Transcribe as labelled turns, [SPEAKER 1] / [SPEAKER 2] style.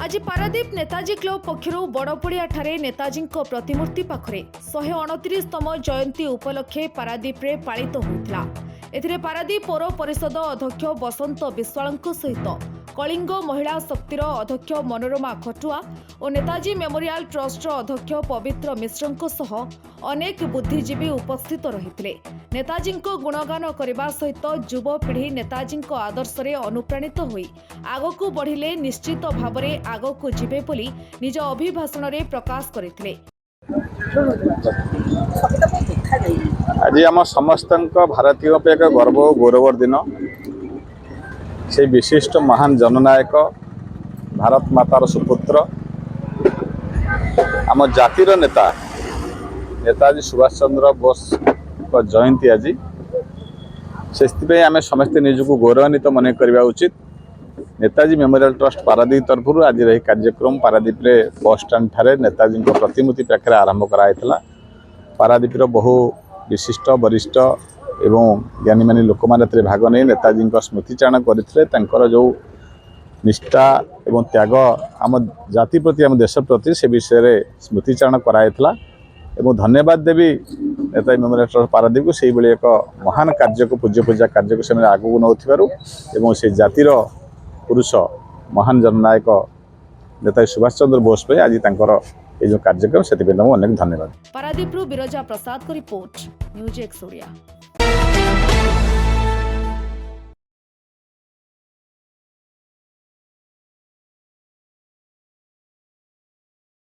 [SPEAKER 1] आज पारादीप नेताजी क्लब पक्षर बड़पड़िया ठारे नेताजी प्रतिमूर्ति पाखरे 129तम जयंती उपलक्षे पारादीप रे पालित होता। एथिरे पारादीप पौर परिषद अध्यक्ष बसंत विश्वाल सहित कलिंग महिला शक्तिर अध्यक्ष मनोरमा खटुआ और नेताजी मेमोरियल ट्रस्ट अध्यक्ष पवित्र मिश्र सह अनेक बुद्धिजीवी उपस्थित रहिथिले। नेताजी गुणगान करने सहित युवपीढ़ी नेताजी आदर्श रे अनुप्राणित होई आगकू बढ़िले निश्चित भाव में आगकू जीवे बोली निज अभिभाषण रे प्रकाश करथिले।
[SPEAKER 2] आज आम समस्त भारतीय एक गर्व और गौरवर दिन से विशिष्ट महान जननायक भारत मातार सुपुत्र आम जातिर नेता नेताजी सुभाष चंद्र बोस को जयंती आज से आम समस्ते निजक गौरवान्वित मन करवा उचित। नेताजी मेमोरियल ट्रस्ट पारादीप तरफ आज यह कार्यक्रम पारादीप रे बस स्टाण्ड ठारे नेताजी प्रतिमूर्ति पाखे आरंभ कराइला। पारादीप बहु विशिष्ट वरिष्ठ एवं ज्ञानी मानी लोक मैंने भाग नहीं नेताजी स्मृतिचारण करते जो निष्ठा एवं त्याग आम जाति प्रति आम देश प्रति से विषय स्मृतिचारण कराइला। एवं धन्यवाद देवी नेताजी मेमोरियल ट्रस्ट पारादीप को से एक महान कार्य को पूज्य पूजा कार्य को से आगू नौ से जातिर पुरुष महान जननायक नेताजी सुभाष चंद्र बोस आज ये जो कार्यक्रम से अनेक धन्यवाद।
[SPEAKER 1] पारादीप बिरजा प्रसाद को रिपोर्ट न्यूज एक्स ओडिया।